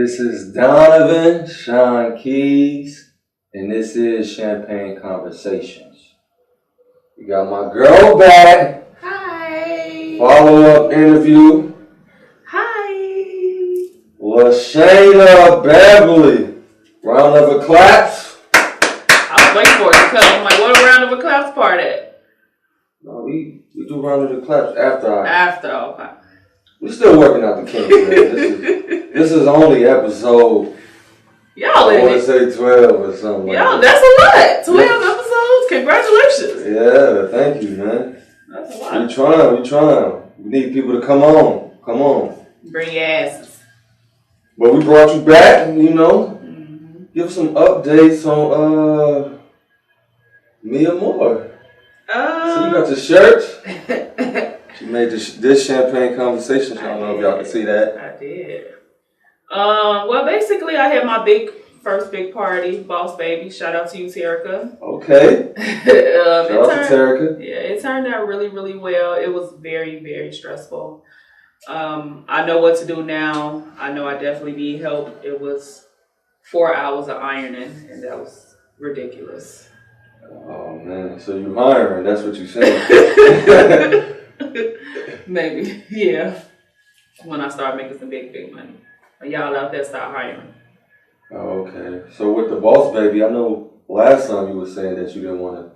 This is Donovan, Sean Keys, and this is Champaign Conversations. We got my girl back. Hi. Follow-up interview. Hi. LaShaina Bebley. Round of applause. I was waiting for it to come. I'm like, what a round of applause part at? No, we do round of applause after. After, okay. We're still working out the kinks, man. This is only episode. Y'all I want to say 12 or something. Y'all, like that's a lot. 12 episodes. Congratulations. Yeah, thank you, man. That's a lot. We trying. We need people to come on. Come on. Bring your asses. But we brought you back, give some updates on me and Amor. So you got the shirt. She made this Champaign Conversations. I don't know if y'all can see that. I did. Well, basically, I had my first big party, Boss Baby. Shout out to you, Terica. Okay. Shout out to Terica. Yeah, it turned out really, really well. It was very, very stressful. I know what to do now. I know I definitely need help. It was 4 hours of ironing, and that was ridiculous. Oh, man. So you hiring. That's what you saying. Maybe, yeah. When I start making some big, big money. And y'all out there start hiring. Oh, okay. So with the Boss Baby, I know last time you were saying that you didn't want to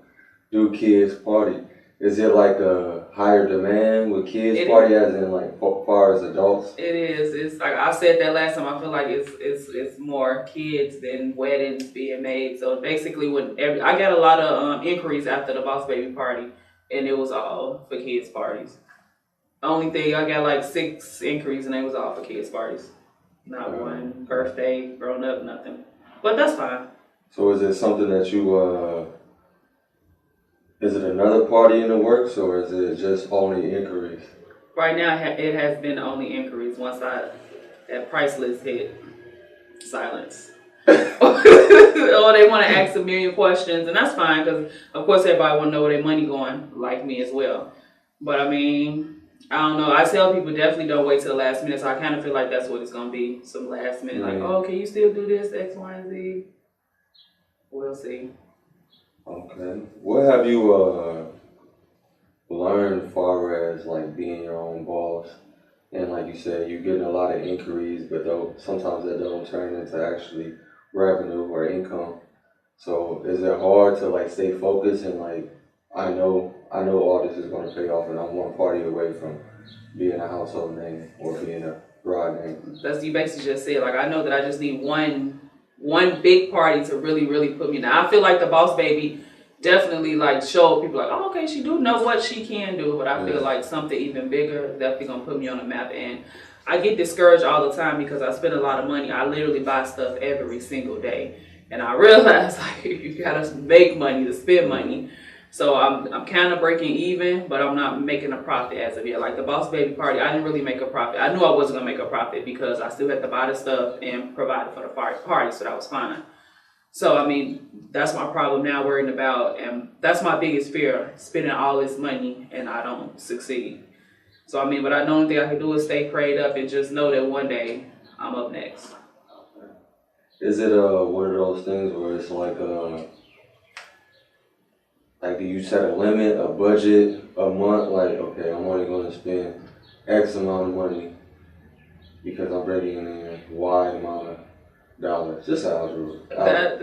do kids party. Is it like a higher demand with kids party as in like far as adults? It is. It's like I said that last time. I feel like it's more kids than weddings being made. So basically, I got a lot of inquiries after the Boss Baby party, and it was all for kids parties. Only thing I got like 6 inquiries, and they was all for kids parties. Not one birthday, grown up, nothing. But that's fine. So is it something that you is it another party in the works, or is it just only inquiries? Right now, it has been only inquiries. Once that price list hit, silence. Or they want to ask a million questions, and that's fine, because of course everybody want to know where their money going, like me as well. But I mean, I don't know. I tell people definitely don't wait till the last minute, so I kind of feel like that's what it's going to be. Some last minute, like, oh, can you still do this, X, Y, and Z? We'll see. Okay. What have you learned as far as like being your own boss? And like you said, you're getting a lot of inquiries, but sometimes that don't turn into actually revenue or income. So is it hard to like stay focused and like, I know all this is going to pay off, and I'm one party away from being a household name or being a broad name? That's you basically just said. Like, I know that I just need one big party to really, really put me down. I feel like the Boss Baby definitely like showed people like, oh, okay, she do know what she can do, but I feel like something even bigger is definitely gonna put me on the map. And I get discouraged all the time because I spend a lot of money. I literally buy stuff every single day, and I realize like you gotta make money to spend money. So I'm kind of breaking even, but I'm not making a profit as of yet. Like the Boss Baby party, I didn't really make a profit. I knew I wasn't gonna make a profit because I still had to buy the stuff and provide it for the party, so that was fine. So I mean, that's my problem now, worrying about, and that's my biggest fear, spending all this money and I don't succeed. So I mean, but the only thing I can do is stay prayed up and just know that one day I'm up next. Is it one of those things where it's like do you set a limit, a budget, a month? Like, okay, I'm only going to spend X amount of money because I'm bringing in Y amount of dollars. Just how it's ruled. That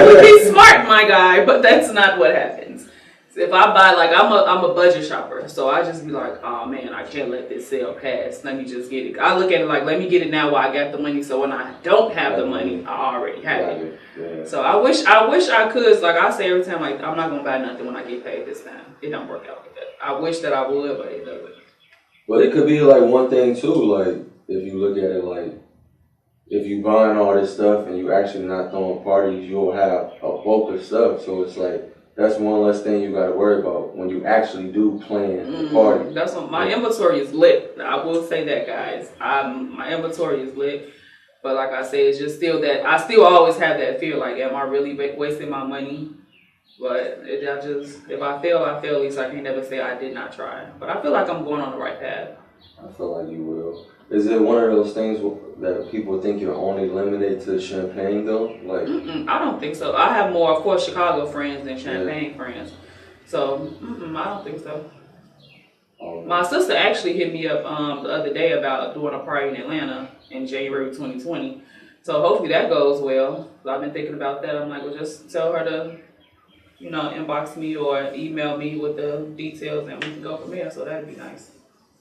would be smart, my guy, but that's not what happens. So if I buy, like, I'm a budget shopper, so I just be like, oh man, I can't let this sale pass. Let me just get it. I look at it like, let me get it now while I got the money, so when I don't have the money, I already have it. Yeah. So I wish I could. Like I say every time, like, I'm not gonna buy nothing when I get paid this time. It don't work out like that. I wish that I would, but it doesn't. Well, it could be like one thing too. Like if you look at it, like if you buying all this stuff and you actually not throwing parties, you'll have a bulk of stuff. So it's like that's one less thing you got to worry about when you actually do plan the party. That's what my inventory is lit. I will say that, guys. My inventory is lit. But like I said, it's just still that I still always have that fear. Like, am I really wasting my money? But if I fail, I fail. At least I can never say I did not try. But I feel like I'm going on the right path. I feel like you will. Is it one of those things that people think you're only limited to Champaign though? Like, I don't think so. I have more, of course, Chicago friends than Champaign friends. So, I don't think so. My sister actually hit me up the other day about doing a party in Atlanta in January 2020. So hopefully that goes well. So I've been thinking about that. I'm like, well, just tell her to, inbox me or email me with the details and we can go from there. So that'd be nice.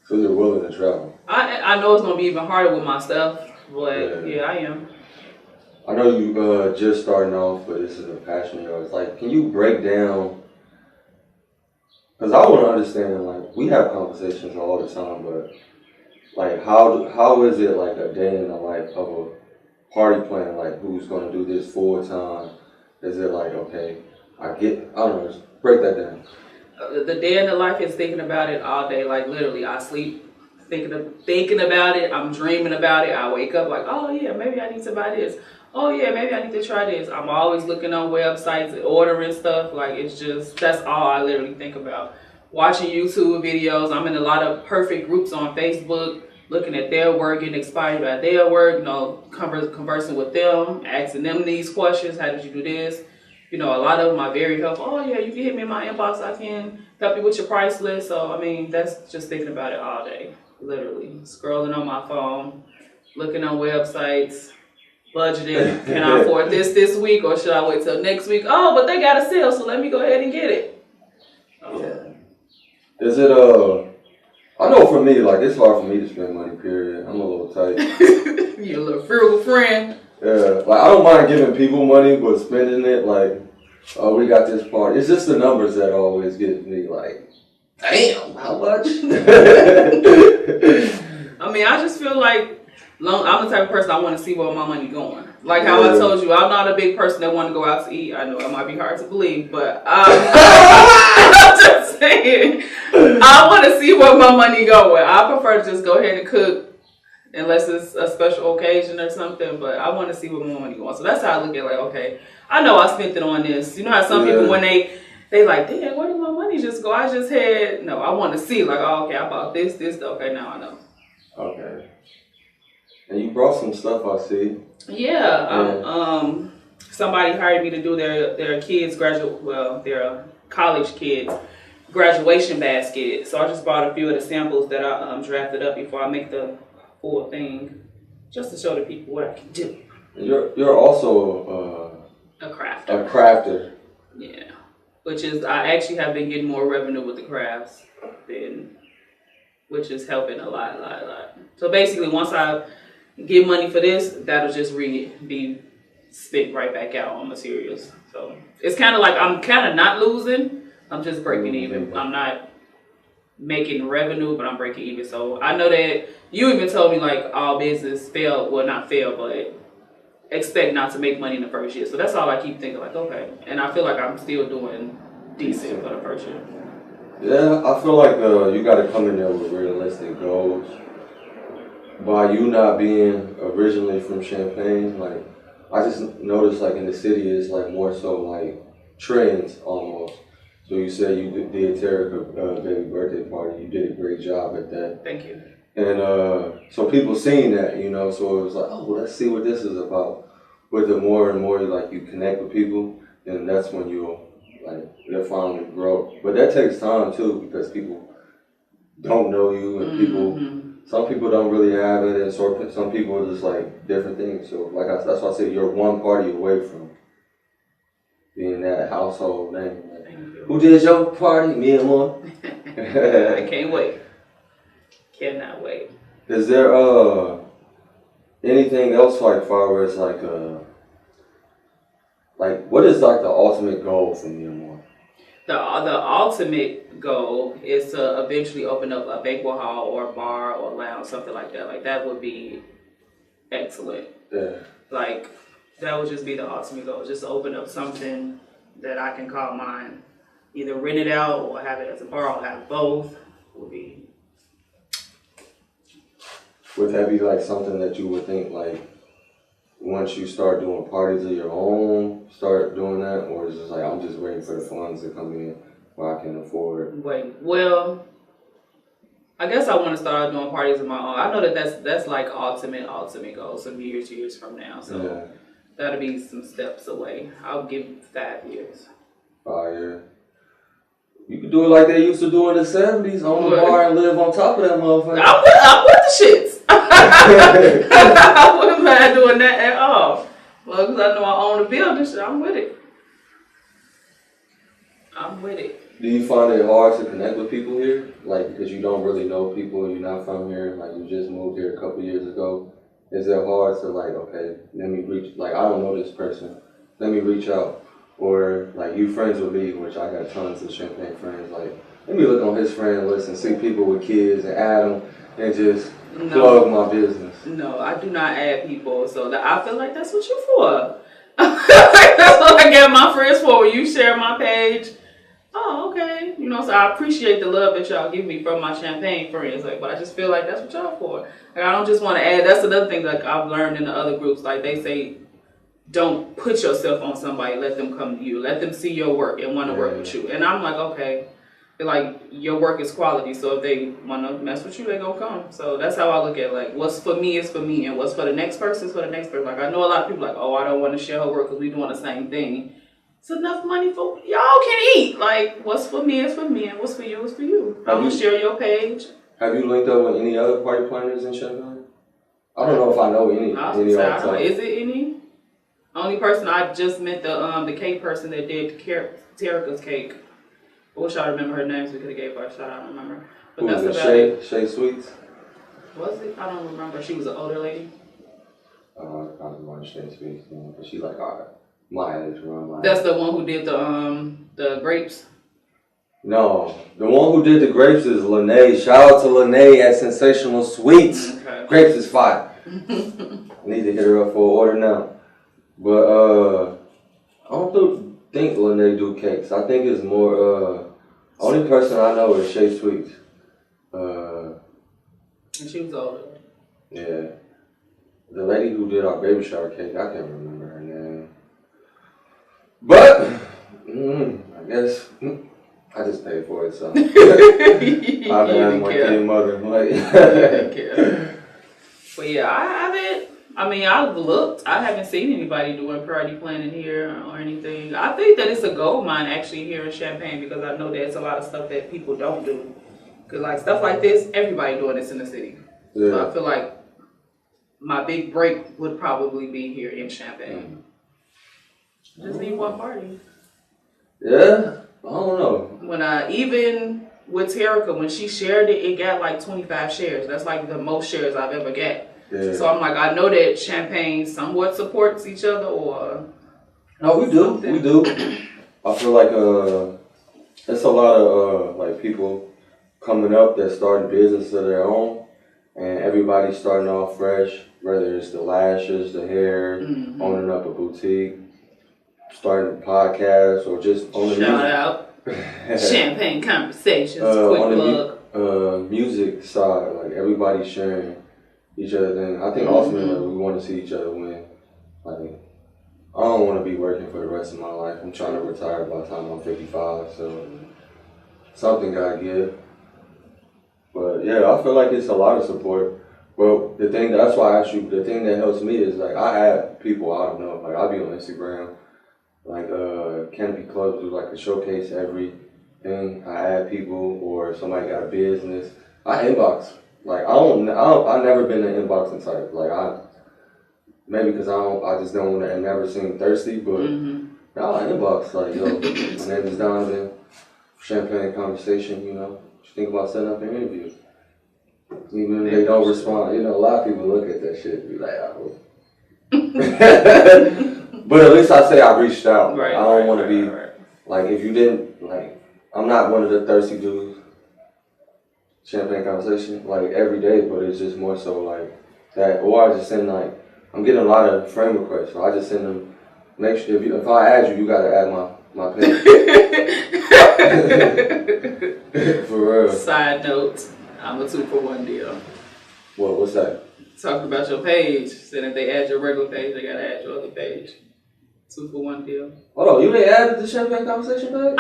so you're willing to travel? I know it's going to be even harder with my stuff, but yeah, I am. I know you just starting off, but this is a passion of yours. Like, can you break down? Because I want to understand, like, we have conversations all the time, but, like, how is it, like, a day in the life of a party planner? Like, who's going to do this full time? Is it like, okay, I don't know, just break that down. The day in the life is thinking about it all day. Like, literally, I sleep thinking about it. I'm dreaming about it. I wake up like, oh, yeah, maybe I need to buy this. Oh, yeah, maybe I need to try this. I'm always looking on websites and ordering stuff. Like, it's just, that's all I literally think about. Watching YouTube videos. I'm in a lot of perfect groups on Facebook, looking at their work, getting inspired by their work, conversing with them, asking them these questions. How did you do this? A lot of them are very helpful. Oh, yeah, you can hit me in my inbox. I can help you with your price list. So, I mean, that's just thinking about it all day, literally. Scrolling on my phone, looking on websites, budgeting. Can I afford this week or should I wait till next week? Oh, but they got a sale, so let me go ahead and get it. Yeah. Is it, I know for me, like, it's hard for me to spend money, period. I'm a little tight. You're a little frugal friend. Yeah, like, I don't mind giving people money, but spending it, like, oh, we got this party. It's just the numbers that always get me, like, damn, how much? I mean, I just feel like I'm the type of person I want to see where my money going. Like how I told you, I'm not a big person that want to go out to eat. I know it might be hard to believe, but I'm just saying, I want to see where my money going. I prefer to just go ahead and cook unless it's a special occasion or something, but I want to see where my money going. So that's how I look at it, like, okay, I know I spent it on this. You know how some people, when they like, damn, where did my money just go? I just had, no, I want to see, like, oh, okay, I bought this, okay, now I know. Okay. And you brought some stuff, I see. Yeah. Somebody hired me to do their kids' their college kids' graduation basket. So I just bought a few of the samples that I drafted up before I make the full thing, just to show the people what I can do. You're also a crafter. A crafter. Yeah. Which is, I actually have been getting more revenue with the crafts which is helping a lot. So basically, once I get money for this, that'll just be spit right back out on materials. So it's kind of like I'm kind of not losing. I'm just breaking even. I'm not making revenue, but I'm breaking even. So I know that you even told me like all business fail, well not fail, but expect not to make money in the first year. So that's all I keep thinking, like, okay. And I feel like I'm still doing decent for the first year. Yeah, I feel like you got to come in there with realistic goals. By you not being originally from Champaign, like, I just noticed like in the city it's like more so like trends almost. So you said you did Terica baby birthday party. You did a great job at that. Thank you. And so people seen that, so it was like, oh, well, let's see what this is about. But the more and more you connect with people, then that's when they'll finally grow. But that takes time too, because people don't know you, and some people don't really have it, and so some people are just like different things. So that's why I say you're one party away from being that household name. Who did your party? Me and Amor. I can't wait. Cannot wait. Is there anything else far as what is the ultimate goal for me and Amor? The ultimate goal is to eventually open up a banquet hall or a bar or lounge, something like that. Like that would be excellent. Yeah. Like that would just be the ultimate goal. Just to open up something that I can call mine. Either rent it out or have it as a bar or have both would be. Would that be something that you would think once you start doing parties of your own, start doing that? Or is it just I'm just waiting for the funds to come in where I can afford? Wait, well, I guess I want to start doing parties of my own. I know that's like ultimate goal some years from now. So that'll be some steps away. I'll give 5 years. 5 years. You could do it like they used to do in the 70s, own a bar and live on top of that motherfucker. I'm with the shits. I wouldn't mind doing that at all. Well, because I know I own a building, so I'm with it. Do you find it hard to connect with people here? Like, because you don't really know people, you're not from here, like you just moved here a couple years ago. Is it hard to like, okay, let me reach, like I don't know this person, let me reach out? Or like you friends with me, which I got tons of Champaign friends, like let me look on his friend list and see people with kids and add them and just plug my business. No, I do not add people, so I feel like that's what you're for. That's what I get my friends for. When you share my page, oh, okay. You know, so I appreciate the love that y'all give me from my Champaign friends. Like, but I just feel like that's what y'all for. Like, I don't just want to add. That's another thing like I've learned in the other groups. Like they say, don't put yourself on somebody. Let them come to you. Let them see your work and want to work with you. And I'm like, okay. Like your work is quality. So if they want to mess with you, they gonna come. So that's how I look at it. Like what's for me is for me, and what's for the next person is for the next person. Like I know a lot of people like, oh, I don't want to share her work because we doing the same thing. It's enough money for y'all can eat. Like what's for me is for me, and what's for you is for you. I'm gonna share your page. Have you linked up with any other party planners in Champaign? I don't know if I know any. I don't know. Is it any? Only person I just met the cake person that did Terica's cake. I wish I remember her name so we could have gave her a shout. I don't remember. But who that's was about it. Shay Sweets? Was it? I don't remember. She was an older lady. I probably want Shay Sweets, but she's like, all right, my age, run. That's the one who did the grapes. No, the one who did the grapes is Lene. Shout out to Lene at Sensational Sweets. Okay. Grapes is fire. Need to hit her up for an order now. But I don't think Lene do cakes. I think it's more only person I know is Shay Sweets. And she was older. Yeah. The lady who did our baby shower cake, I can't remember her name. But I guess I just paid for it, so I've been asking my kid mother. Like, but yeah, I've looked. I haven't seen anybody doing party planning here or anything. I think that it's a gold mine actually here in Champaign because I know there's a lot of stuff that people don't do. Cause like stuff like this, everybody doing this in the city. Yeah. So I feel like my big break would probably be here in Champaign. Just need one party. Yeah, I don't know. When even with Terica, when she shared it, it got like 25 shares. That's like the most shares I've ever got. Yeah. So I'm like, I know that Champaign somewhat supports each other, or no, we do, we do. I feel like there's a lot of like people coming up that starting business of their own, and everybody's starting off fresh. Whether it's the lashes, the hair, owning up a boutique, starting a podcast, or just owning shout out Champaign Conversations. Quick plug. Music side, like everybody's sharing each other thing. I think ultimately we want to see each other win. Like I don't want to be working for the rest of my life. I'm trying to retire by the time I'm 55, so something gotta give. But yeah, I feel like it's a lot of support. Well, the thing that's why I asked you. The thing that helps me is like I add people I don't know. Like I'll be on Instagram, like Canopy Clubs do like a showcase everything. I add people, or somebody got a business. I inbox. Like I've never been an inboxing type. Like maybe because I just don't want to never seem thirsty. But now I inbox like, yo, my name is Donovan. Champaign Conversation. You know, what you think about setting up an interview? Even if they don't respond, you know, a lot of people look at that shit and be like, oh. But at least I say I reached out. Right, I don't want to be like, if you didn't, like, I'm not one of the thirsty dudes. Champaign Conversation, like every day, but it's just more so like that. Or I just send like, I'm getting a lot of friend requests, so I just send them. Make sure if I add you, you gotta add my page. For real. Side note. I'm a 2-for-1 deal. What's that? Talking about your page. Said if they add your regular page, they gotta add your other page. 2-for-1 deal. Hold on, you ain't added the Champaign Conversation back?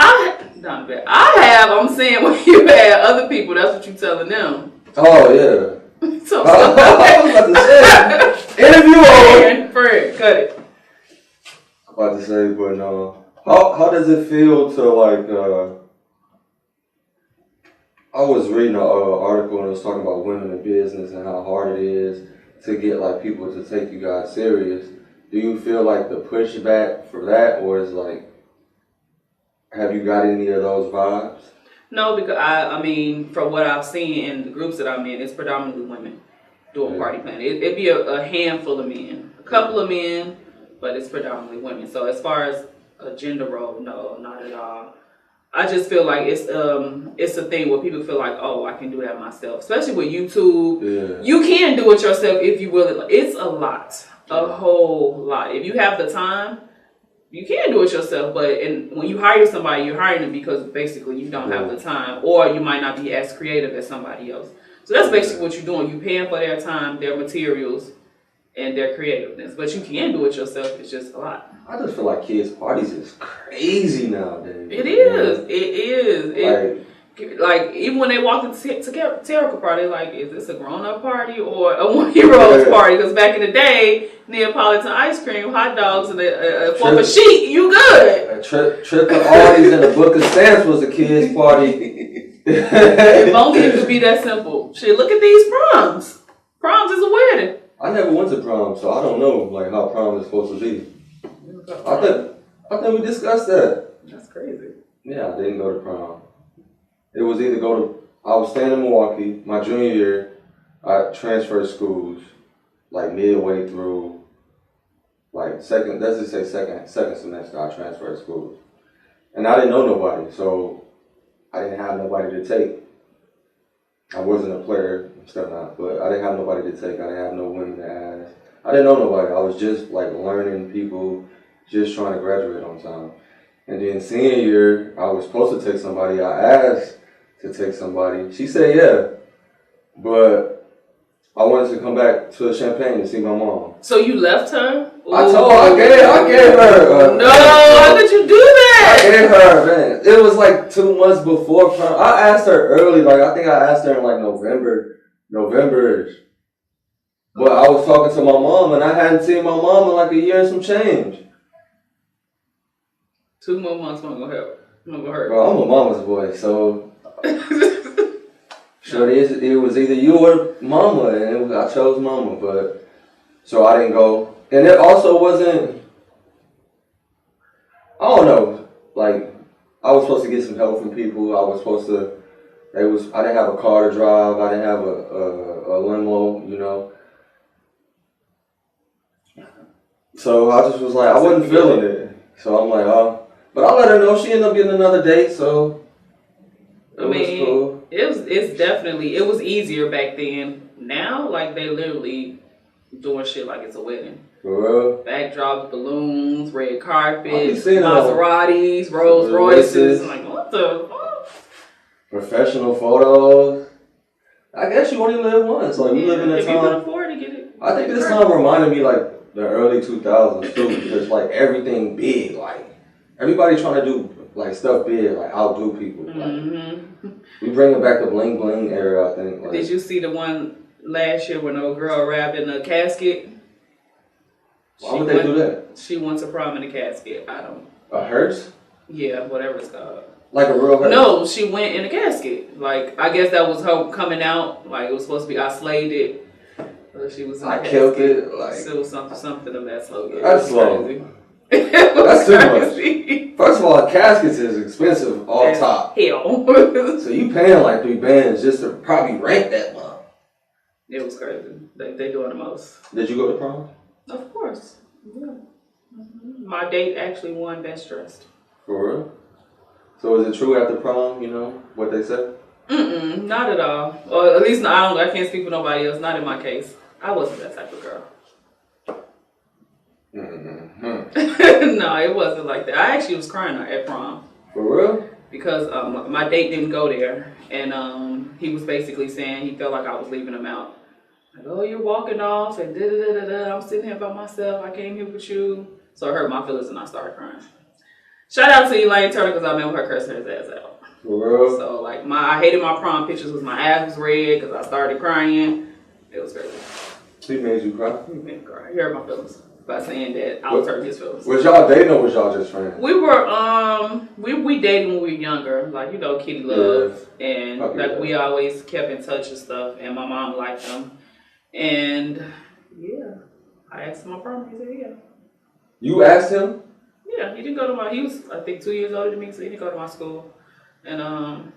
Not bad. I have. I'm saying when you had other people, that's what you telling them. Oh, yeah. So, I was about to say, interview over. Fred, cut it. I'm about to say, but no. How does it feel to, like, I was reading an article and it was talking about women in business and how hard it is to get, like, people to take you guys serious. Do you feel like the pushback for that, or is like, have you got any of those vibes? No, because I mean, from what I've seen in the groups that I'm in, it's predominantly women doing party planning. It'd be a handful of men, a couple of men, but it's predominantly women. So as far as a gender role, no, not at all. I just feel like it's a thing where people feel like, oh, I can do that myself. Especially with YouTube, you can do it yourself if you will. It's a lot, a whole lot. If you have the time, you can do it yourself. But when you hire somebody, you're hiring them because basically you don't have the time, or you might not be as creative as somebody else. So that's basically what you're doing. You're paying for their time, their materials, and their creativeness. But you can do it yourself. It's just a lot. I just feel like kids' parties is crazy nowadays. It is. It is. Like even when they walk into Terica party, like, is this a grown-up party or a 1-year-old's party? Because back in the day, Neapolitan ice cream, hot dogs, and a fork of sheet, you good. A trip to Aldi's and a book of stamps was a kid's party. If only it could be that simple. Shit, look at these proms. Proms is a wedding. I never went to prom, so I don't know like how prom is supposed to be. I think we discussed that. That's crazy. Yeah, I didn't go to prom. It was either I was staying in Milwaukee. My junior year, I transferred schools, like midway through, like let's just say second semester, I transferred schools. And I didn't know nobody, so I didn't have nobody to take. I wasn't a player, I'm still not, but I didn't have nobody to take. I didn't have no women to ask. I didn't know nobody. I was just like learning people, just trying to graduate on time. And then senior year, I was supposed to take somebody. I asked to take somebody. She said yeah, but I wanted to come back to Champaign to see my mom. So you left her? I gave her. No, how could you do that? I gave her, man. It was like 2 months before prom. I asked her early, like I think I asked her in like November-ish. But I was talking to my mom, and I hadn't seen my mom in like a year and some change. 2 more months not gonna help. Not gonna hurt. Bro, I'm a mama's boy, so sure it was either you or mama, and I chose mama, but so I didn't go. And it also wasn't, I don't know, like I was supposed to get some help from people. I didn't have a car to drive. I didn't have a limo, you know. So I just was like, I wasn't feeling it. So I'm like, oh. But I let her know. She ended up getting another date, so it was cool. It was easier back then. Now, like, they literally doing shit like it's a wedding. For real? Backdrops, balloons, red carpets, Maseratis, Rolls Royces. Like, what the fuck? Professional photos. I guess you only live once. Like, we live in a time. If you can afford to get it. I think this time reminded me, like, the early 2000s, too, because, like, everything big, like, everybody trying to do, like, stuff big, like, outdo people. Like, we bringing back the bling bling era, I think. Like. Did you see the one last year when a girl wrapped in a casket? Why would they do that? She went to prom in a casket. I don't. A hearse? Yeah, whatever it's called. Like a real hearse? No, she went in a casket. Like, I guess that was her coming out. Like, it was supposed to be, I slayed it. She was in a casket. Killed it. Like, it was something of that slogan. That's slow. That's too much. First of all, caskets is expensive all top. Hell. So you paying like $3 just to probably rent that month. It was crazy. They doing the most. Did you go to prom? Of course. Yeah. My date actually won Best Dressed. For real? So is it true after prom, you know, what they said? Not at all. Or at least I can't speak for nobody else. Not in my case. I wasn't that type of girl. No, it wasn't like that. I actually was crying at prom. For real? Because my date didn't go there, and he was basically saying he felt like I was leaving him out. Like, oh, you're walking off, and da da da da da. I'm sitting here by myself. I came here with you. So it hurt my feelings and I started crying. Shout out to Elaine Turner because I remember her cursing his ass out. For real? So like I hated my prom pictures because my ass was red because I started crying. It was crazy. He made you cry? He made me cry. He hurt my feelings by saying that I was hurting his feelings. Was y'all dating or was y'all just friends? We were we dated when we were younger, like kitty love, and like we always kept in touch and stuff. And my mom liked him, and yeah, I asked him my prom. He said yeah. You asked him? Yeah, he didn't go to my. He was I think 2 years older than me, so he didn't go to my school. And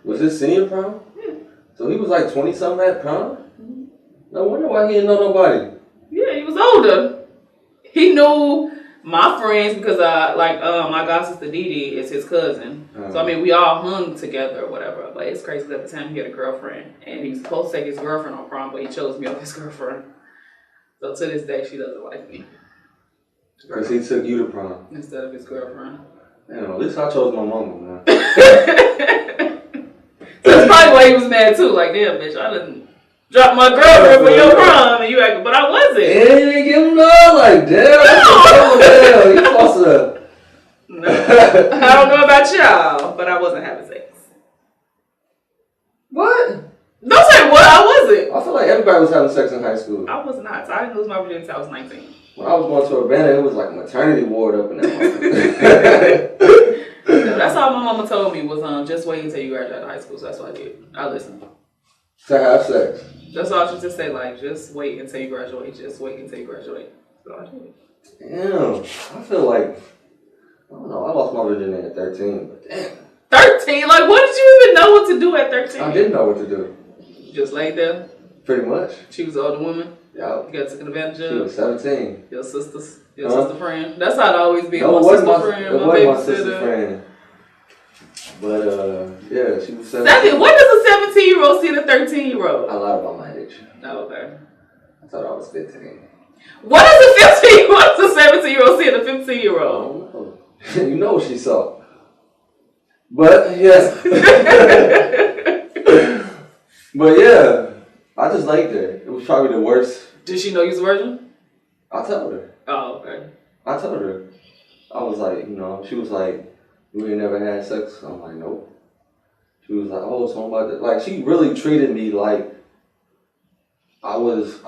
was this senior prom? Yeah. So he was like 20-something at prom? Mm-hmm. No wonder why he didn't know nobody. Yeah, he was older. He knew my friends because my god sister Dee Dee is his cousin. So I mean we all hung together or whatever. But it's crazy at the time he had a girlfriend and he was supposed to take his girlfriend on prom, but he chose me over his girlfriend. So to this day she doesn't like me. Because he took you to prom instead of his girlfriend. Damn, at least I chose my mama, man. So that's probably why he was mad too. Like, damn, bitch, I didn't drop my girlfriend for your prom, and you acting, but I wasn't. And he didn't give him love, like, damn. No. You supposed to. No, I don't know about y'all, but I wasn't having sex. What? Don't say what. I wasn't. I feel like everybody was having sex in high school. I was not. So I didn't lose my virginity until I was 19. When I was going to Urbana, it was like a maternity ward up in that. That's all my mama told me was just wait until you graduate high school. So that's what I did. I listened. To have sex. That's all she just say. Like, just wait until you graduate. Just wait until you graduate. So I did. Damn. I feel like I don't know. I lost my virginity at 13, but damn. 13? Like, what did you even know what to do at 13? I didn't know what to do. You just laid there? Pretty much. She was an older woman? Yeah. You got taken advantage of? She was 17. Your sister friend? That's how it always be. No, My it wasn't sister my, friend, it my wasn't my babysitter. sister friend. But, yeah, she was 17. What does a 17-year-old see in a 13-year-old? I lied about my age. Oh, okay. I thought I was 15. What does a 17-year-old see in a 15-year-old? I don't know. You know what she saw. But, yeah. But, yeah. I just liked her. It was probably the worst. Did she know you was a virgin? I told her. Oh, okay. I told her. I was like, she was like, you ain't never had sex? I'm like, nope. She was like, oh, so I'm about to, like, she really treated me like I won't even,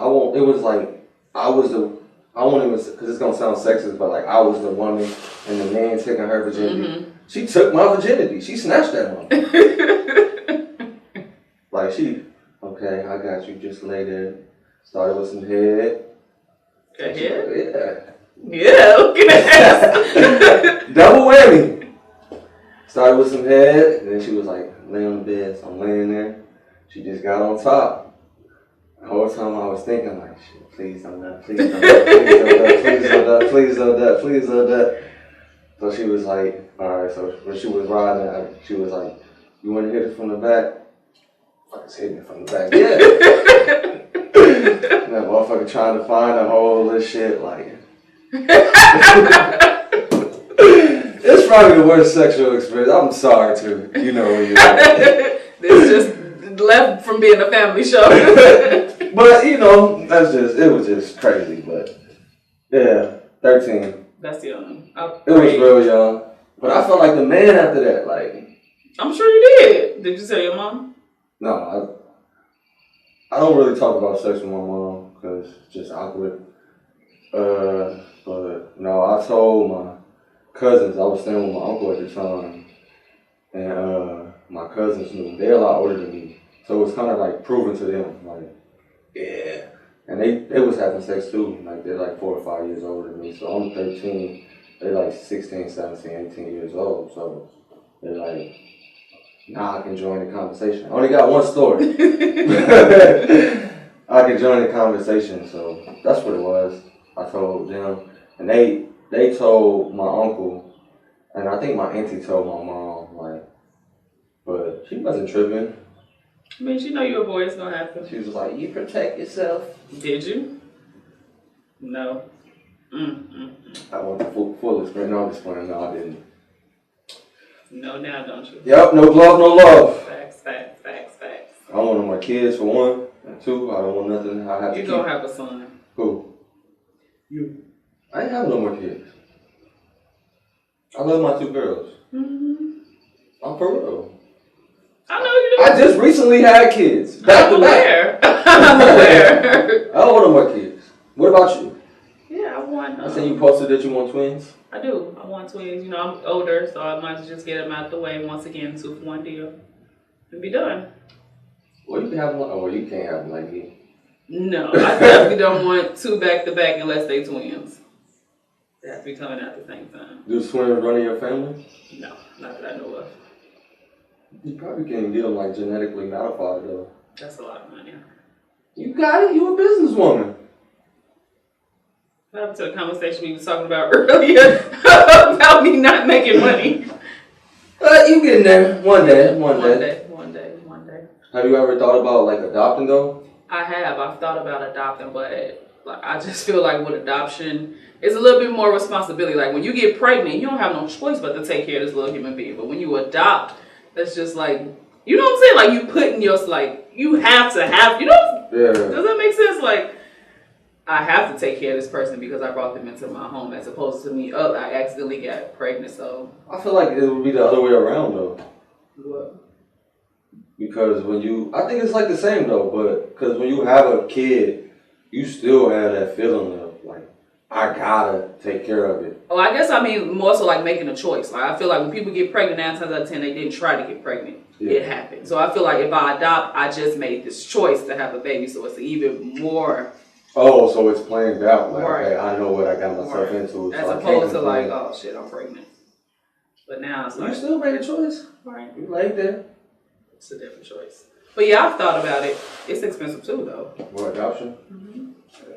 because it's going to sound sexist, but like I was the woman and the man taking her virginity. Mm-hmm. She took my virginity. She snatched that one. Like okay, I got you, just lay there. Started with some head. Head? Yeah, okay. Double whammy. Started with some head, and then she was like, lay on the bed, so I'm laying there. She just got on top. The whole time I was thinking like, shit, please don't nut, please don't nut, please don't nut, please don't nut, please don't nut. So she was like, alright, so when she was riding, she was like, you want to hit it from the back? Fuckers hitting it from the back, yeah. And that motherfucker trying to find a hole and shit, like. It's probably the worst sexual experience. I'm sorry too. You know when you're This just left from being a family show. But it was just crazy. But yeah, 13. That's young. It was real young. But I felt like the man after that. Like, I'm sure you did. Did you tell your mom? No, I don't really talk about sex with my mom because it's just awkward. But no, I told my cousins. I was staying with my uncle at the time, and my cousins knew. They're a lot older than me, so it was kind of like proven to them, like, yeah. And they was having sex too. Like, they're like 4 or 5 years older than me, so I'm 13. They're like 16, 17, 18 years old, so they're like, nah, I can join the conversation. I only got one story. I can join the conversation, so that's what it was. I told them, and they told my uncle, and I think my auntie told my mom, like, but she wasn't tripping. I mean, she know you're a boy, it's gonna happen. She was like, you protect yourself. Did you? No. I want the full experience. No, I'm just playing. No, I didn't. No, now don't you? Yep, no glove, no love. Facts. I don't want no more kids for one, and two, I don't want nothing. I have you to gonna have a son. Who? You. I ain't have no more kids. I love my 2 girls. Mm-hmm. I'm for real. I know you do. I just recently had kids. Back to back. I'm aware. I don't want no more kids. What about you? Yeah, I want. I seen you posted that you want twins. I do. I want twins. You know, I'm older, so I might just get them out the way once again, 2 for 1 deal, and be done. Well, you can have one. Oh, well, you can't have them like me. No, I definitely don't want 2 back to back unless they twins. They have to be coming out at the same time. Do twins run in your family? No, not that I know of. You probably can get them like genetically modified though. That's a lot of money. You got it. You a businesswoman. What happened to the conversation we were talking about earlier about me not making money? You getting there one day. One day. Have you ever thought about like adopting though? I have. I've thought about adopting, but like I just feel like with adoption, it's a little bit more responsibility. Like when you get pregnant, you don't have no choice but to take care of this little human being. But when you adopt, that's just like, you know what I'm saying? Like you putting your, like, you have to have, you know? Yeah. Does that make sense? Like, I have to take care of this person because I brought them into my home, as opposed to me, I accidentally got pregnant, so. I feel like it would be the other way around though. What? Because when you, I think it's like the same though, but because when you have a kid, you still have that feeling of like, I gotta take care of it. Oh, I guess I mean more so like making a choice. Like I feel like when people get pregnant, 9 times out of 10, they didn't try to get pregnant. Yeah. It happened. So I feel like if I adopt, I just made this choice to have a baby, so it's even more. Oh, so it's planned out. Like, right. Okay, I know what I got myself into. As so opposed to like, oh shit, I'm pregnant. But now it's like, you still made a choice. Right. You like that. It's a different choice. But yeah, I've thought about it. It's expensive too, though. For adoption? Mm-hmm.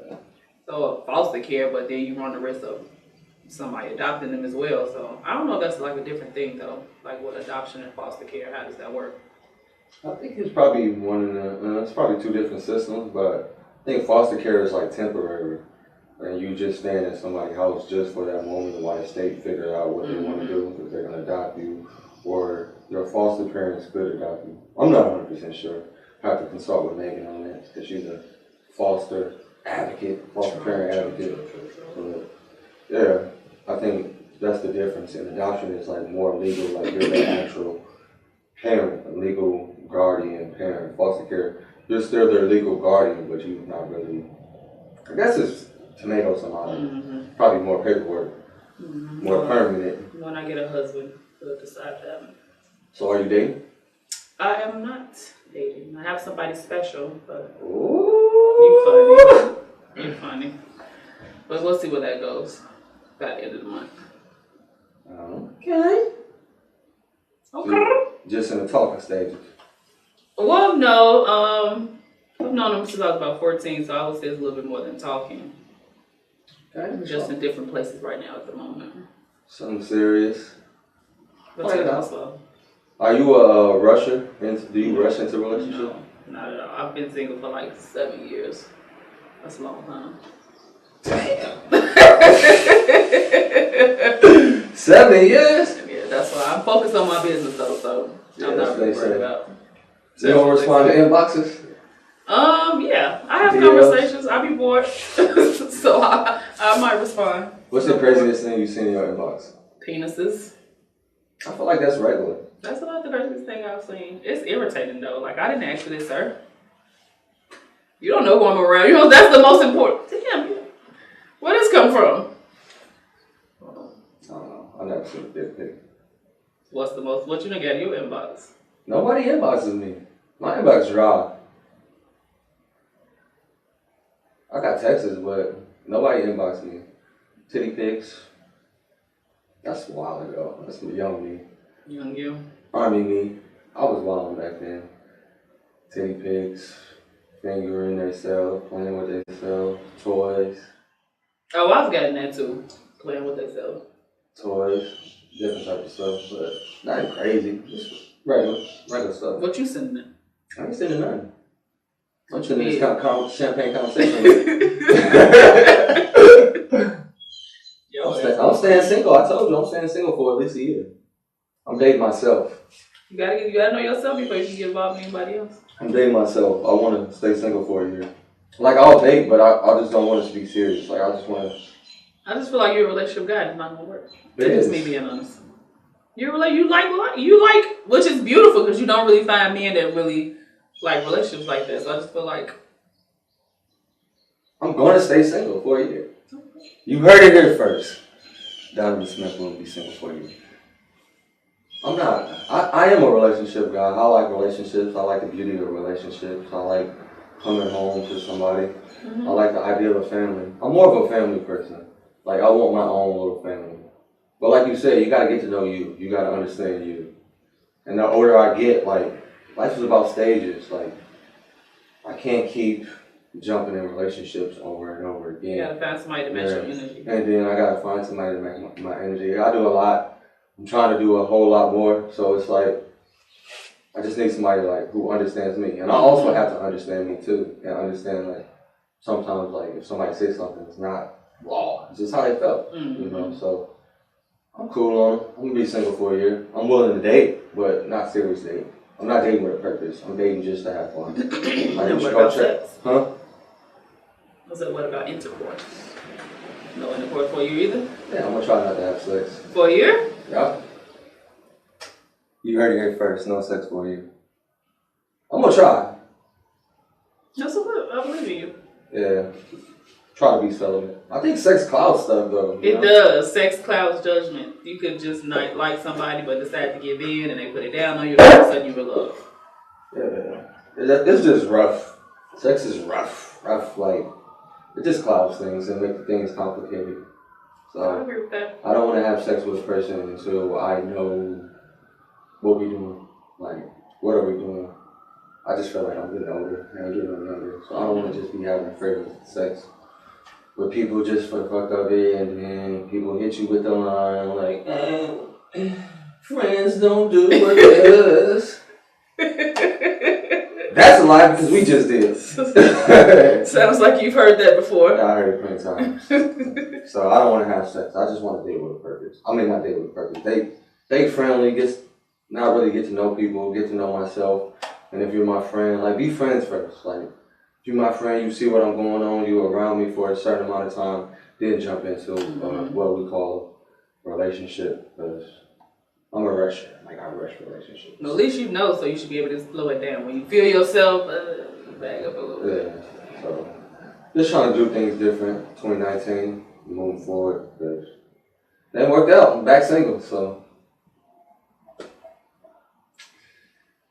Yeah. So foster care, but then you run the risk of somebody adopting them as well. So I don't know if that's like a different thing though. Like with adoption and foster care, how does that work? I think it's probably it's probably 2 different systems, but I think foster care is like temporary. And you just staying in somebody's house just for that moment while the state figure out what they want to do, if they're going to adopt you, or your foster parents could adopt you. I'm not 100% sure. I have to consult with Megan on that, because she's a foster advocate, foster parent advocate. But yeah, I think that's the difference. In adoption, is like more legal, like you're the actual parent, a legal guardian parent. Foster care, you're still their legal guardian, but you're not really. I guess it's tomatoes tomatoes. Mm-hmm. Probably more paperwork, more permanent. When I get a husband, we'll decide that. So are you dating? I am not dating. I have somebody special, but ooh, you're funny. But we'll see where that goes by the end of the month. Okay. Just in the talking stages. Well, no. I've known him since I was about 14, so I would say it's a little bit more than talking. Okay. Just in different places right now at the moment. Something serious. But take it out slow. Are you a rusher? Do you rush into a relationship? No, not at all. I've been single for like 7 years. That's a long time. Damn. 7 years? Yeah, that's why I'm focused on my business though, so I'm not really worried about. So you don't respond to inboxes? Yeah, I have conversations. I be bored, so I might respond. What's the craziest thing you've seen in your inbox? Penises. I feel like that's regular. That's about the craziest thing I've seen. It's irritating though. Like I didn't ask for this, sir. You don't know who I'm around. You know that's the most important. Damn. Where does this come from? I don't know. I've never seen a dick pic. What's the most? What you done got in your inbox? Nobody inboxes me. My inbox dry. I got texts, but nobody inboxed me. Titty pics. That's a while ago. That's young me. Young you? I mean me. I was wild back then. Titty pics, fingering themselves, playing with themselves, toys. Oh, I've gotten that too. Playing with themselves. Toys, different type of stuff, but nothing crazy. Just regular stuff. What you sending it? I ain't sending nothing. I'm sending this Champaign Conversations. I'm staying single. I told you I'm staying single for at least a year. I'm dating myself. You gotta know yourself before you can get involved in anybody else. I'm dating myself. I want to stay single for a year. Like I'll date, but I just don't want it to be serious. Like I just want to I just feel like you're a relationship guy and it's not gonna work. It That's is. me being honest. You like, which is beautiful because you don't really find men that really like relationships like this. So I just feel like I'm going to stay single for a year. You heard it here first. Donovan Smith will be single for a year. I'm not. I am a relationship guy. I like relationships. I like the beauty of relationships. I like coming home to somebody. I like the idea of a family. I'm more of a family person. Like, I want my own little family. But like you said, you gotta get to know you. You gotta understand you. And the older I get, like, life is about stages. Like, I can't keep jumping in relationships over and over again. you gotta find somebody to match your energy. And then I gotta find somebody to match my energy. I do a lot. I'm trying to do a whole lot more. So it's like, I just need somebody like who understands me. And I also have to understand me too. And understand like, sometimes like if somebody says something, it's not raw. It's just how they felt, you know? So I'm cool on it. I'm gonna be single for a year. I'm willing to date, but not serious date. I'm not dating with a purpose. I'm dating just to have fun. And what about sex? Huh? I said, what about intercourse? No intercourse for you either? Yeah, I'm gonna try not to have sex. For a year? Yeah. You heard it here first. No sex for you. I'm gonna try. That's a good. I believe in you. Yeah. Try to be celibate. I think sex clouds stuff though. It does. Sex clouds judgment. You could just not like somebody but decide to give in and they put it down on you and all of a sudden you're in love. Yeah. It's just rough. Sex is rough. Rough, like, it just clouds things and makes things complicated. So I agree with that. I don't want to have sex with a person until I know what we're doing. Like, what are we doing? I just feel like I'm getting older and I'm getting younger. So I don't want to just be having frivolous sex with people just for the fuck of it, and then people hit you with the line like, friends don't do what this. That's a lie because we just did. Sounds like you've heard that before. I heard it plenty times. So I don't want to have sex. I just want to date with a purpose. I mean, not date with a purpose. Date friendly, not really get to know people, get to know myself. And if you're my friend, like, be friends first. Like, if you're my friend, you see what I'm going on, you're around me for a certain amount of time, then jump into what we call a relationship. Because I'm a rusher. Like, I rush relationships. Well, at least you know, so you should be able to slow it down. When you feel yourself, back up a little bit. Yeah. So, just trying to do things different. 2019, moving forward. Because that worked out. I'm back single, so.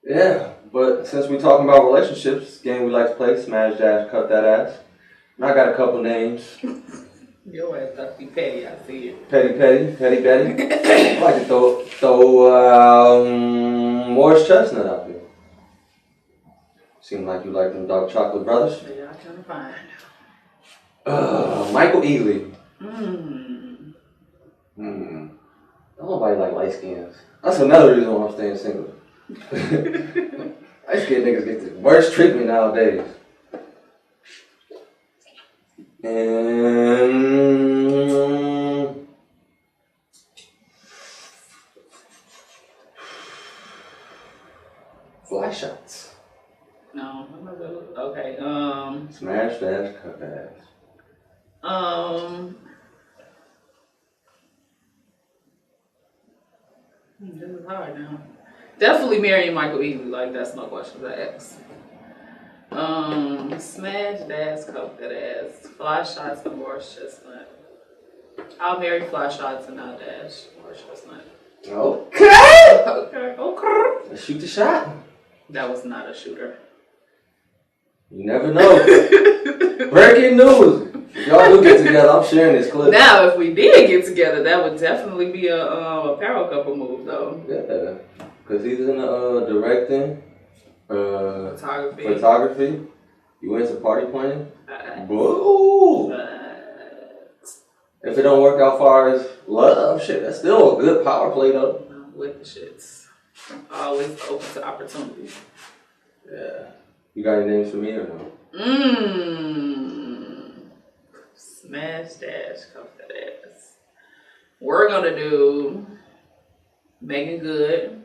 Yeah, but since we're talking about relationships, game we like to play, smash, dash, cut that ass. And I got a couple names. Your ass got to be petty, I see it. Petty Betty. I like to throw Morris Chestnut out there. Seem like you like them dark chocolate brothers. Yeah, I kind of find. Michael Ealy. Nobody like light skins. That's another reason why I'm staying single. Light skinned niggas get the worst treatment nowadays. And fly shots. No, I'm not good. Okay. Smash, dash, cut that ass. This is hard now. Definitely marrying Michael Ealy, like that's no questions asked. Smash, dash, coke that ass. Fly shots and Morris Chestnut. I'll marry fly shots and I'll dash Morris Chestnut. Okay. Okay. Let's shoot the shot. That was not a shooter. You never know. Breaking news. If y'all do get together, I'm sharing this clip. Now, if we did get together, that would definitely be a power couple move, though. Yeah, because he's in directing, photography. You into party planning? Boo! If it don't work out far as love, shit, that's still a good power play, though. With the shits. Always open to opportunities. Yeah. You got any names for me or no? Smash, dash, coke that ass. We're gonna do Megan Good.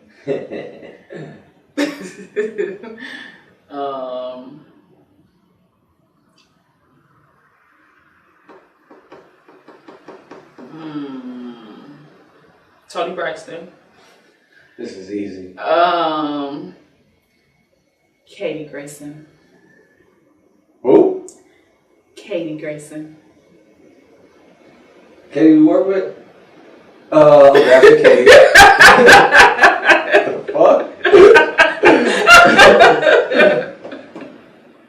Tony Braxton. This is easy. Katie Grayson. Who? Katie Grayson. Katie you work with? After Katie. The fuck?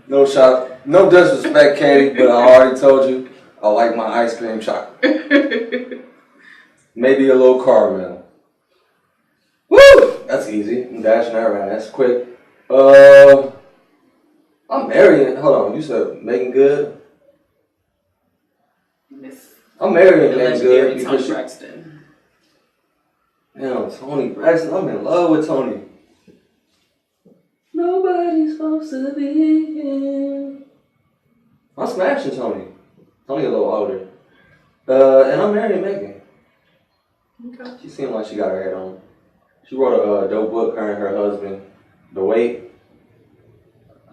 No shot. No disrespect, Katie, but I already told you I like my ice cream chocolate. Maybe a little caramel. Woo! That's easy. I'm dashing her ass quick. I'm marrying. Hold on, you said Megan Good? Miss. I'm marrying Megan Legendary Good Tony because Braxton. Damn, Tony Braxton. I'm in love with Tony. Nobody's supposed to be here. I'm smashing Tony. Tony a little older. And I'm marrying Megan. Okay. She seemed like she got her head on. She wrote a dope book, her and her husband, The Wait.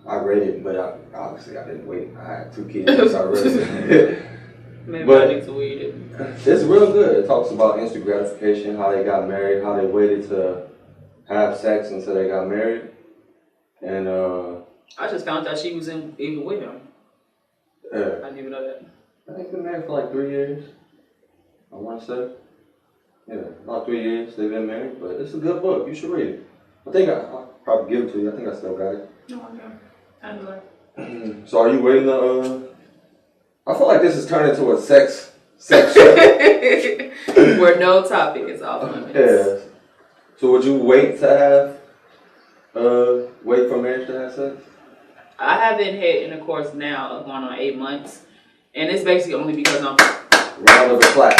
I read it, but obviously I didn't wait. I had 2 kids, so I read it. Maybe But I need to read it. it's real good. It talks about instant gratification, how they got married, how they waited to have sex until they got married. And I just found out she was even with him. yeah. I didn't even know that. I think they've been married for like 3 years. I want to say. Yeah, about 3 years they've been married, but it's a good book. You should read it. I think I'll probably give it to you. I think I still got it. No, okay. I know that. So are you waiting to, I feel like this is turning into a sex show. Where no topic is off limits. Yeah. So would you wait to have, wait for marriage to have sex? I haven't had intercourse now going on 8 months. And it's basically only because I'm... Round of applause.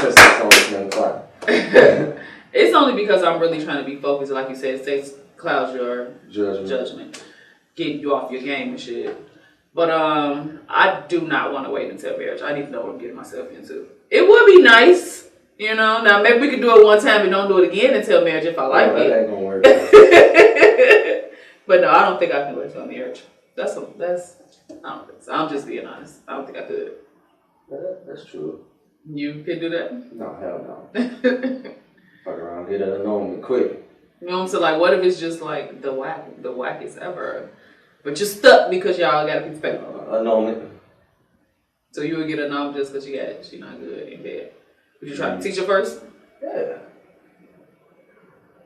Since it's always been clap. It's only because I'm really trying to be focused. Like you said, sex clouds your judgment. Getting you off your game and shit. But I do not want to wait until marriage. I need to know what I'm getting myself into. It would be nice, you know. Now maybe we could do it one time and don't do it again until marriage if I like it. That ain't gonna work. But no, I don't think I can wait until marriage. I don't think so. I'm just being honest. I don't think I could. Yeah, that's true. You could do that? No, hell no. Fuck around, get an annulment quick. You know what I'm saying? Like, what if it's just like the wackest ever? But you're stuck because y'all got a piece of paper. Annulment. So you would get a numb just because she not good in bed. Would you try to teach her first? Yeah.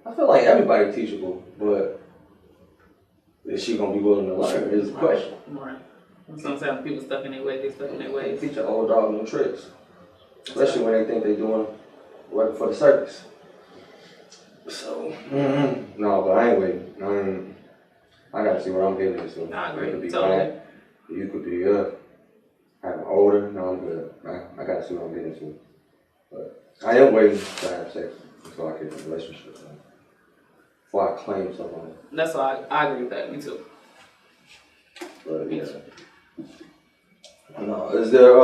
I feel like everybody teachable, but is she gonna be willing to learn is the question. Right. Sometimes people stuck in their ways, they stuck in their ways. Teach an old dog new tricks. Especially when they think they're doing working for the circus. So, no, but I ain't waiting. I gotta see what I'm getting into. I agree. You could be Totally. back. You could be having older. No, I'm good. I gotta see what I'm getting into. But I am waiting to have sex until I get in a relationship. Before I claim someone. That's why I agree with that. Me too. But yeah. No, is there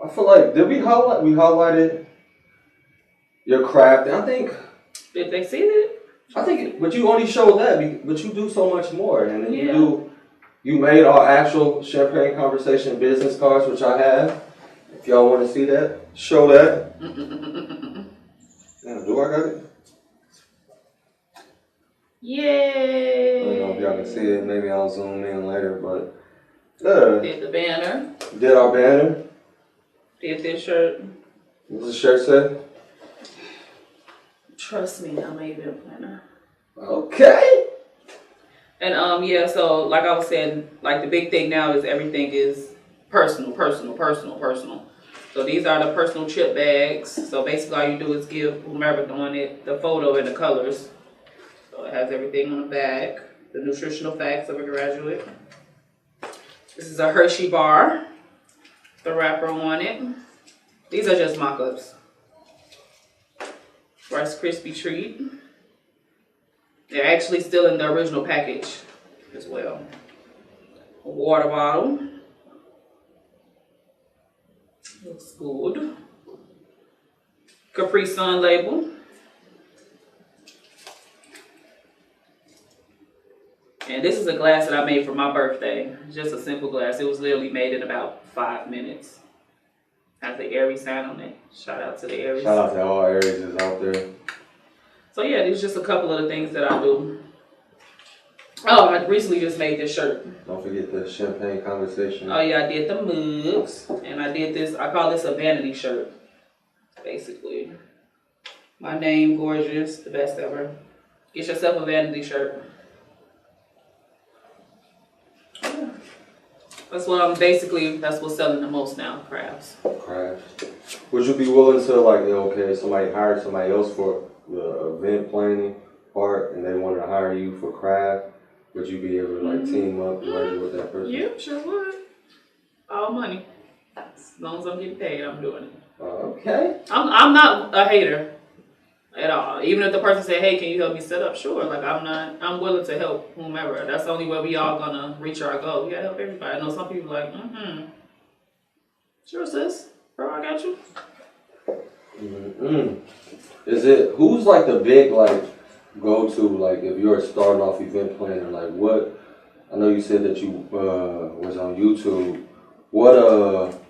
I feel like we highlighted your craft, and I think Did they see that? but you only showed that, but you do so much more, and then you made our actual Champaign Conversation business cards, which I have. If y'all want to see that, show that. Damn, do I got it? Yay! I don't know if y'all can see it. Maybe I'll zoom in later, but Did the banner. did our banner. Did this shirt. What does the shirt say? Trust me, I'm a event planner. Okay. And so like I was saying, like the big thing now is everything is personal. So these are the personal chip bags. So basically all you do is give whomever doing it the photo and the colors. So it has everything on the back. The nutritional facts of a graduate. This is a Hershey bar. The wrapper on it. These are just mock-ups. Rice Krispie treat. They're actually still in the original package as well. A water bottle. Looks good. Capri Sun label. And this is a glass that I made for my birthday. Just a simple glass. It was literally made in about 5 minutes. Has the Aries sign on it. Shout out to the Aries. Shout out to all Aries out there. So yeah, there's just a couple of the things that I do. Oh, I recently just made this shirt. Don't forget the Champaign Conversation. Oh yeah, I did the mugs, and I did this. I call this a vanity shirt, basically. My name, gorgeous, the best ever. Get yourself a vanity shirt. Yeah. That's what I'm basically. That's what's selling the most now. Crafts. Crafts. Would you be willing to like, okay, somebody hired somebody else for the event planning part, and they wanted to hire you for craft? Would you be able to like team up and merge with that person? Yeah, sure would. All money. As long as I'm getting paid, I'm doing it. Okay. I'm not a hater at all. Even if the person say, "Hey, can you help me set up?" Sure. Like I'm willing to help whomever. That's the only way we all gonna reach our goal. We gotta help everybody. I know some people like, sure, sis. Bro, I got you. Is it who's like the big like go to like if you're starting off event planner, like what? I know you said that you was on YouTube. What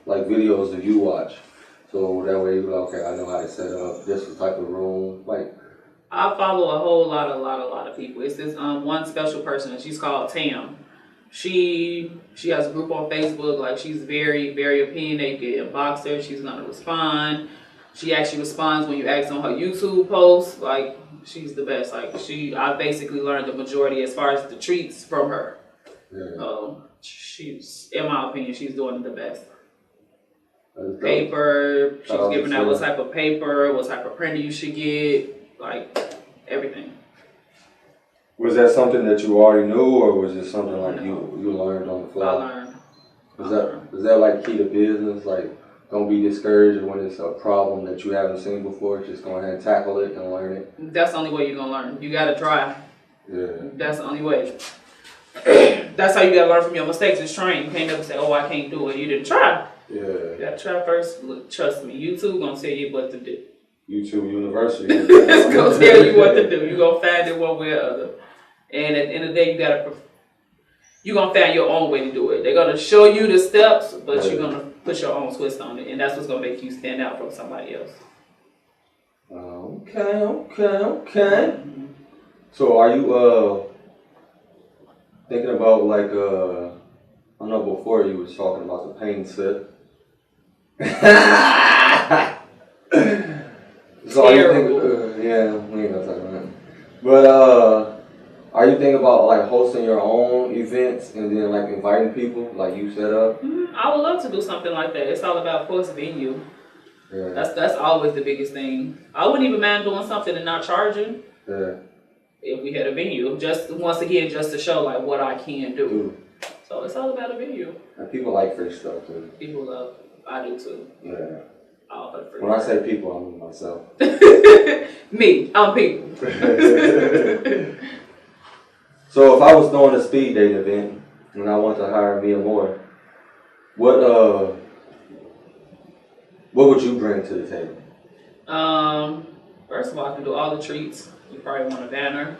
like videos do you watch? So that way you're like, okay, I know how to set up this type of room. Like I follow a whole lot of people. It's this one special person, and she's called Tam. She has a group on Facebook. Like she's very, very opinionated. Inbox her, she's gonna respond. She actually responds when you ask on her YouTube posts. Like she's the best. Like I basically learned the majority as far as the treats from her. yeah. She's, in my opinion, she's doing the best. Paper. She's giving out what type of paper, what type of printer you should get, like everything. Was that something that you already knew, or was it something like you learned on the fly? I learned. Is that like key to business? Like, don't be discouraged when it's a problem that you haven't seen before. Just go ahead and tackle it and learn it. That's the only way you're gonna learn. You gotta try. Yeah. That's the only way. That's how you gotta learn from your mistakes. Is trying. You can't never say, "Oh, I can't do it." You didn't try. Yeah. You gotta try first. Look, trust me. YouTube gonna tell you what to do. YouTube University. It's gonna tell you what to do. You gonna find it one way or other. And at the end of the day, you're going to find your own way to do it. They're going to show you the steps, but you're going to put your own twist on it. And that's what's going to make you stand out from somebody else. Okay. So are you thinking about like, I know before you was talking about the paint sip. So are you thinking, yeah, we ain't gonna talk about that. But are you thinking about like hosting your own events and then like inviting people like you set up? I would love to do something like that. It's all about, of course, venue. Yeah. That's always the biggest thing. I wouldn't even mind doing something and not charging. Yeah. If we had a venue, just once again, just to show like what I can do. So it's all about a venue. And people like free stuff too. People love. I do too. Yeah. All for free. When I say people, I mean myself. Me, I'm people. So if I was throwing a speed dating event and I want to hire me Amor, what would you bring to the table? First of all, I can do all the treats. You probably want a banner.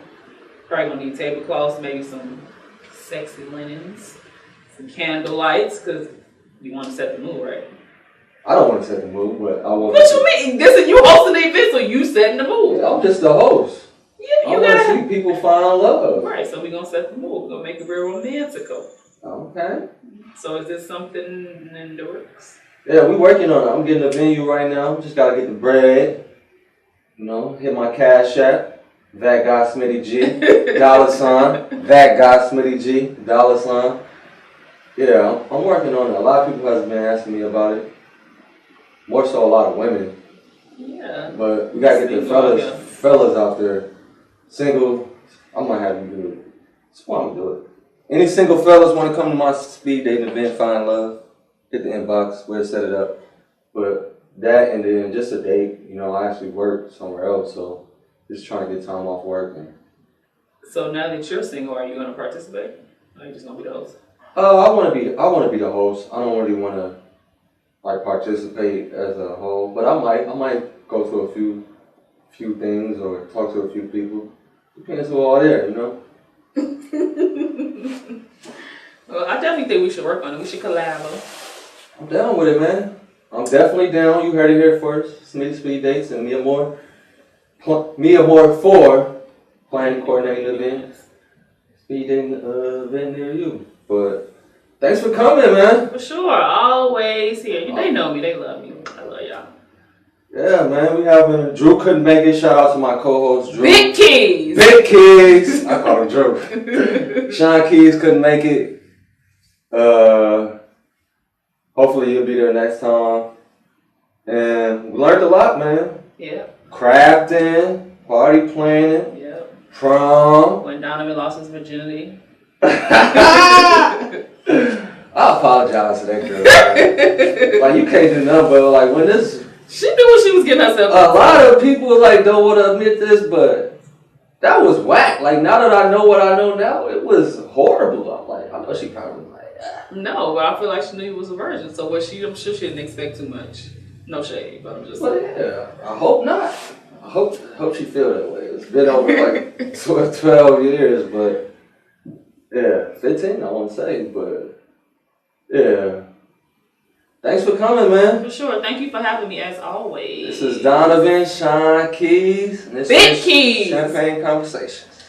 Probably gonna need tablecloths, maybe some sexy linens, some candle lights, because you want to set the mood, right? I don't want to set the mood, but I want. What you mean? Listen, you hosting the event, so you setting the mood. Yeah, I'm just the host. Yeah, I want to see people find love. Right, so we're gonna set the mood. We're gonna make it real romantical. Okay. So is this something in the works? Yeah, we working on it. I'm getting a venue right now. Just gotta get the bread. You know, hit my Cash App. That guy Smitty G. $. That guy Smitty G. $. Yeah, I'm working on it. A lot of people have been asking me about it. More so a lot of women. Yeah. But we gotta get the fellas out there. Single, I might have you do it. Just want to do it. Any single fellas want to come to my speed dating event, find love, hit the inbox, we'll set it up. But that and then just a date, you know, I actually work somewhere else, so just trying to get time off work. So now that you're single, are you gonna participate? Or are you just gonna be the host? I wanna be the host. I don't really wanna like participate as a whole, but I might go to a few things or talk to a few people. Depends who all there, you know. Well, I definitely think we should work on it. We should collab. I'm down with it, man. I'm definitely down. You heard it here first. Speed Dates and Amor. Amor 4, planning, coordinating events. Speed dating event near you. But thanks for coming, man. For sure, always here. They know me. They love me. I love y'all. Yeah, man. We having Drew couldn't make it. Shout out to my co-host Drew. Big Keys. Big Keys. I call him Drew. Sean Keys couldn't make it. Hopefully he'll be there next time. And we learned a lot, man. Yeah. Crafting, party planning. Yep. Prom. When Donovan lost his virginity. I apologize to that girl. Like, you can't do nothing but, like, when this... She knew what she was getting herself into. A lot of people, like, don't want to admit this, but that was whack. Like, now that I know what I know now, it was horrible. I'm like, I know she probably was like, No, but I feel like she knew he was a virgin. So I'm sure she didn't expect too much. No shade, but I'm just but yeah, I hope not. I hope she feel that way. It's been over like 12 years, but yeah, 15 I want to say, but yeah. Thanks for coming, man. For sure. Thank you for having me as always. This is Donovan, Sean Keys, and this Big is Keys. Champaign Conversations.